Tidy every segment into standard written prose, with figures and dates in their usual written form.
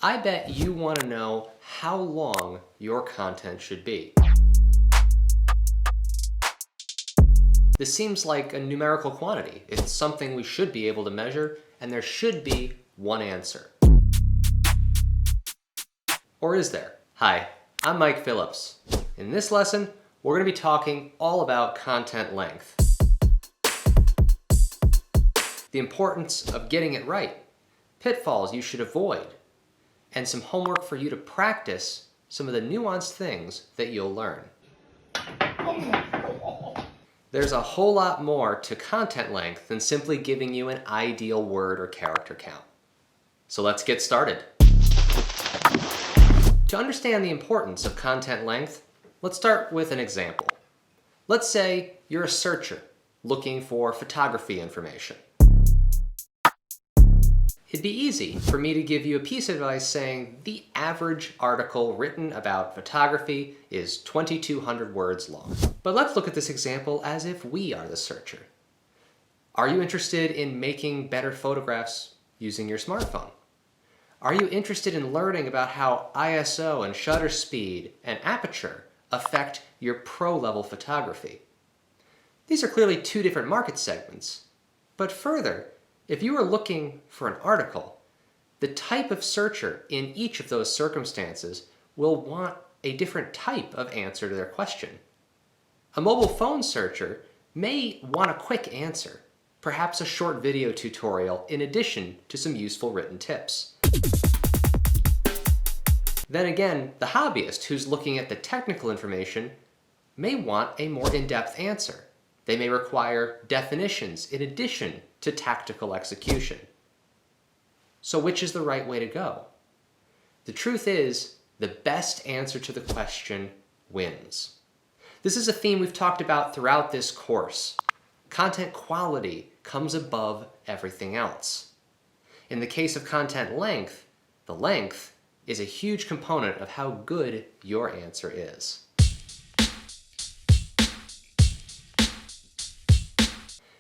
I bet you want to know how long your content should be. This seems like a numerical quantity. It's something we should be able to measure, and there should be one answer. Or is there? Hi, I'm Mike Phillips. In this lesson, we're going to be talking all about content length. The importance of getting it right, pitfalls you should avoid, and some homework for you to practice some of the nuanced things that you'll learn. There's a whole lot more to content length than simply giving you an ideal word or character count. So let's get started. To understand the importance of content length, let's start with an example. Let's say you're a searcher looking for photography information. It'd be easy for me to give you a piece of advice saying the average article written about photography is 2,200 words long. But let's look at this example as if we are the searcher. Are you interested in making better photographs using your smartphone? Are you interested in learning about how ISO and shutter speed and aperture affect your pro-level photography? These are clearly two different market segments. But further, if you are looking for an article, the type of searcher in each of those circumstances will want a different type of answer to their question. A mobile phone searcher may want a quick answer, perhaps a short video tutorial in addition to some useful written tips. Then again, the hobbyist who's looking at the technical information may want a more in-depth answer. They may require definitions in addition to tactical execution. So which is the right way to go? The truth is, the best answer to the question wins. This is a theme we've talked about throughout this course. Content quality comes above everything else. In the case of content length, the length is a huge component of how good your answer is.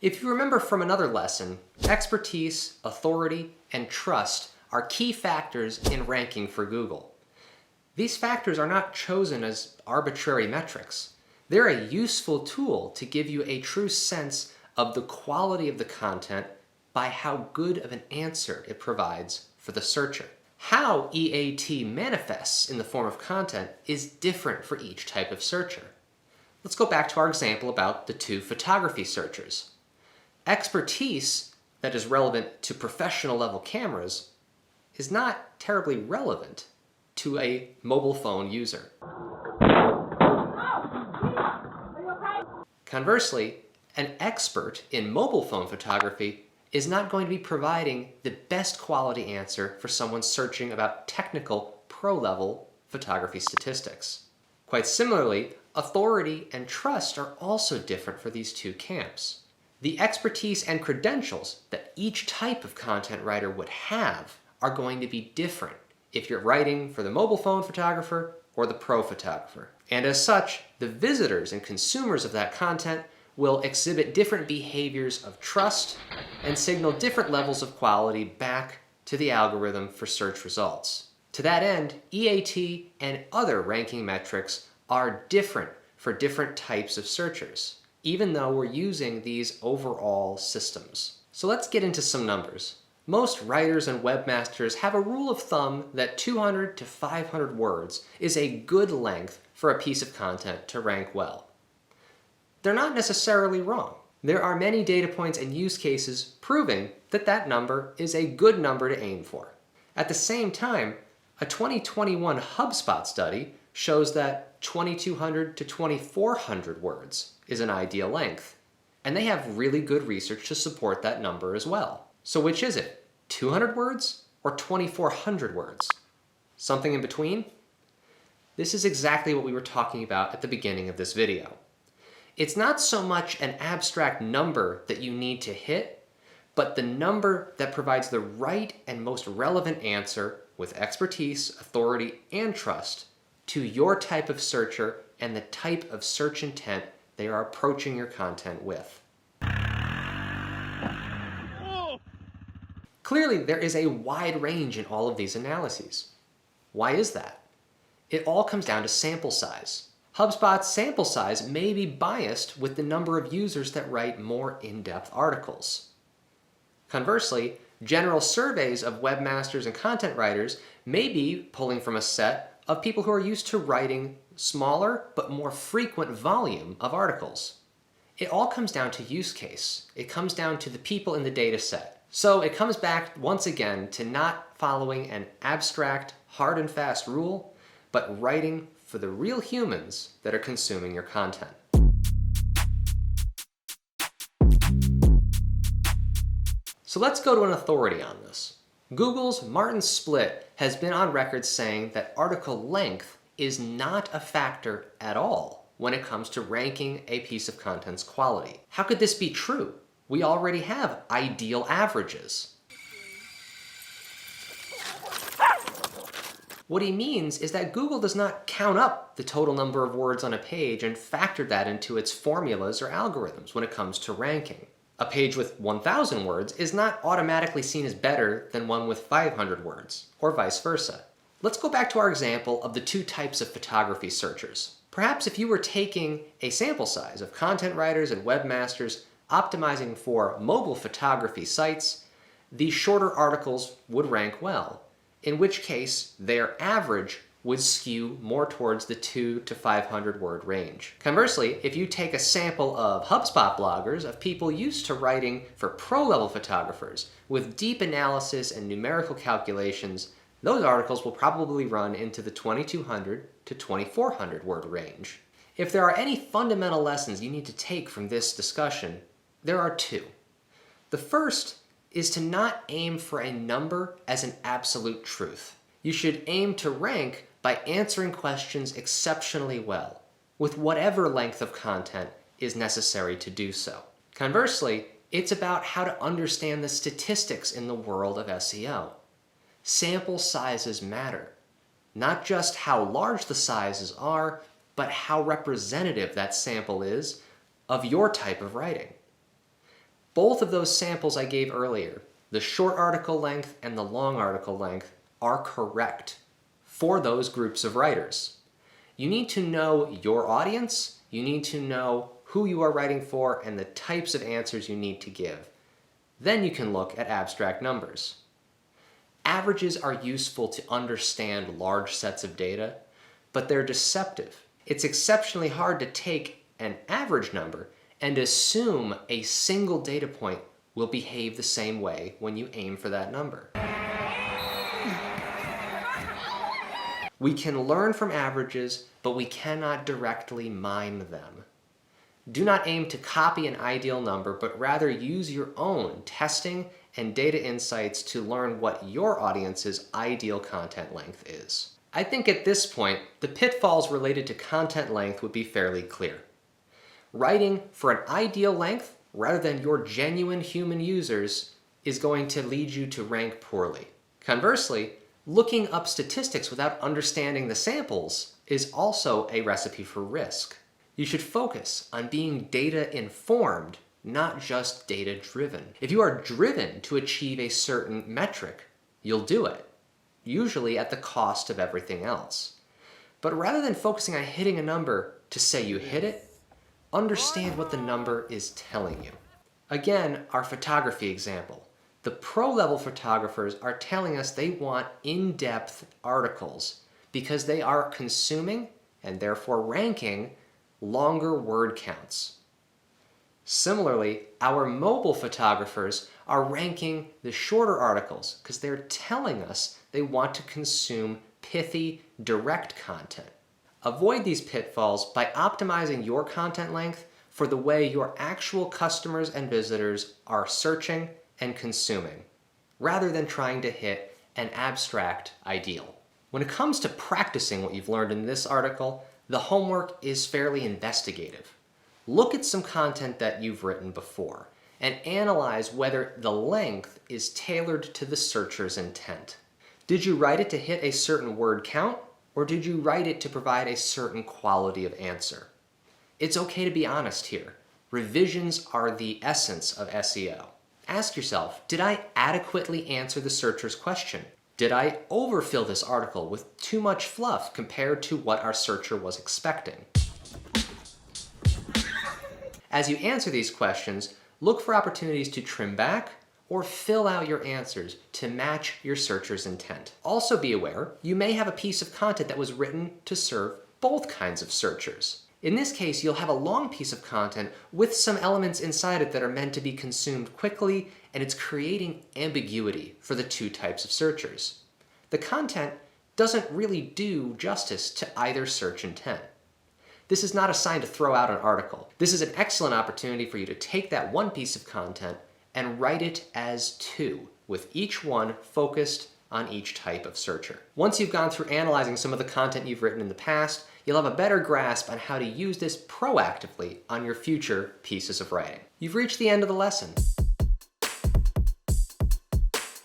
If you remember from another lesson, expertise, authority, and trust are key factors in ranking for Google. These factors are not chosen as arbitrary metrics. They're a useful tool to give you a true sense of the quality of the content by how good of an answer it provides for the searcher. How EAT manifests in the form of content is different for each type of searcher. Let's go back to our example about the two photography searchers. Expertise that is relevant to professional level cameras is not terribly relevant to a mobile phone user. Conversely, an expert in mobile phone photography is not going to be providing the best quality answer for someone searching about technical pro-level photography statistics. Quite similarly, authority and trust are also different for these two camps. The expertise and credentials that each type of content writer would have are going to be different if you're writing for the mobile phone photographer or the pro photographer. And as such, the visitors and consumers of that content will exhibit different behaviors of trust and signal different levels of quality back to the algorithm for search results. To that end, EAT and other ranking metrics are different for different types of searchers, even though we're using these overall systems. So let's get into some numbers. Most writers and webmasters have a rule of thumb that 200 to 500 words is a good length for a piece of content to rank well. They're not necessarily wrong. There are many data points and use cases proving that that number is a good number to aim for. At the same time, a 2021 HubSpot study shows that 2,200 to 2,400 words is an ideal length, and they have really good research to support that number as well. So which is it? 200 words or 2,400 words? Something in between? This is exactly what we were talking about at the beginning of this video. It's not so much an abstract number that you need to hit, but the number that provides the right and most relevant answer with expertise, authority, and trust to your type of searcher and the type of search intent they are approaching your content with. Clearly, there is a wide range in all of these analyses. Why is that? It all comes down to sample size. HubSpot's sample size may be biased with the number of users that write more in-depth articles. Conversely, general surveys of webmasters and content writers may be pulling from a set of people who are used to writing smaller but more frequent volume of articles. It all comes down to use case. It comes down to the people in the data set. So it comes back once again to not following an abstract, hard and fast rule, but writing for the real humans that are consuming your content. So let's go to an authority on this. Google's Martin Splitt has been on record saying that article length is not a factor at all when it comes to ranking a piece of content's quality. How could this be true? We already have ideal averages. What he means is that Google does not count up the total number of words on a page and factor that into its formulas or algorithms when it comes to ranking. A page with 1,000 words is not automatically seen as better than one with 500 words, or vice versa. Let's go back to our example of the two types of photography searchers. Perhaps if you were taking a sample size of content writers and webmasters optimizing for mobile photography sites, these shorter articles would rank well, in which case their average would skew more towards the 200 to 500 word range. Conversely, if you take a sample of HubSpot bloggers, of people used to writing for pro-level photographers with deep analysis and numerical calculations, those articles will probably run into the 2,200 to 2,400 word range. If there are any fundamental lessons you need to take from this discussion, there are two. The first is to not aim for a number as an absolute truth. You should aim to rank by answering questions exceptionally well, with whatever length of content is necessary to do so. Conversely, it's about how to understand the statistics in the world of SEO. Sample sizes matter. Not just how large the sizes are, but how representative that sample is of your type of writing. Both of those samples I gave earlier, the short article length and the long article length, are correct for those groups of writers. You need to know your audience, you need to know who you are writing for, and the types of answers you need to give. Then you can look at abstract numbers. Averages are useful to understand large sets of data, but they're deceptive. It's exceptionally hard to take an average number and assume a single data point will behave the same way when you aim for that number. We can learn from averages, but we cannot directly mime them. Do not aim to copy an ideal number, but rather use your own testing and data insights to learn what your audience's ideal content length is. I think at this point, the pitfalls related to content length would be fairly clear. Writing for an ideal length rather than your genuine human users is going to lead you to rank poorly. Conversely, looking up statistics without understanding the samples is also a recipe for risk. You should focus on being data-informed, not just data-driven. If you are driven to achieve a certain metric, you'll do it, usually at the cost of everything else. But rather than focusing on hitting a number to say you hit it, understand what the number is telling you. Again, our photography example. The pro-level photographers are telling us they want in-depth articles because they are consuming and therefore ranking longer word counts. Similarly, our mobile photographers are ranking the shorter articles because they're telling us they want to consume pithy, direct content. Avoid these pitfalls by optimizing your content length for the way your actual customers and visitors are searching and consuming, rather than trying to hit an abstract ideal. When it comes to practicing what you've learned in this article, the homework is fairly investigative. Look at some content that you've written before and analyze whether the length is tailored to the searcher's intent. Did you write it to hit a certain word count, or did you write it to provide a certain quality of answer? It's okay to be honest here. Revisions are the essence of SEO. Ask yourself, did I adequately answer the searcher's question? Did I overfill this article with too much fluff compared to what our searcher was expecting? As you answer these questions, look for opportunities to trim back or fill out your answers to match your searcher's intent. Also be aware, you may have a piece of content that was written to serve both kinds of searchers. In this case, you'll have a long piece of content with some elements inside it that are meant to be consumed quickly, and it's creating ambiguity for the two types of searchers. The content doesn't really do justice to either search intent. This is not a sign to throw out an article. This is an excellent opportunity for you to take that one piece of content and write it as two, with each one focused on each type of searcher. Once you've gone through analyzing some of the content you've written in the past, you'll have a better grasp on how to use this proactively on your future pieces of writing. You've reached the end of the lesson.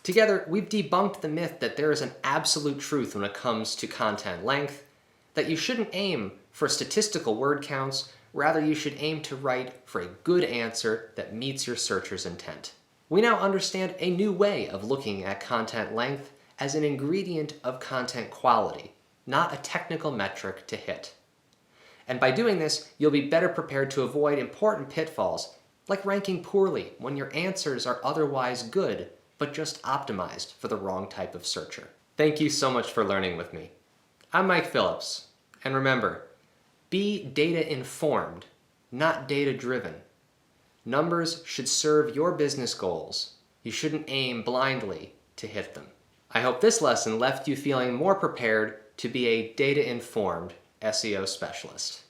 Together, we've debunked the myth that there is an absolute truth when it comes to content length, that you shouldn't aim for statistical word counts, rather you should aim to write for a good answer that meets your searcher's intent. We now understand a new way of looking at content length as an ingredient of content quality, not a technical metric to hit. And by doing this, you'll be better prepared to avoid important pitfalls, like ranking poorly when your answers are otherwise good, but just optimized for the wrong type of searcher. Thank you so much for learning with me. I'm Mike Phillips, and remember, be data-informed, not data-driven. Numbers should serve your business goals. You shouldn't aim blindly to hit them. I hope this lesson left you feeling more prepared to be a data-informed SEO specialist.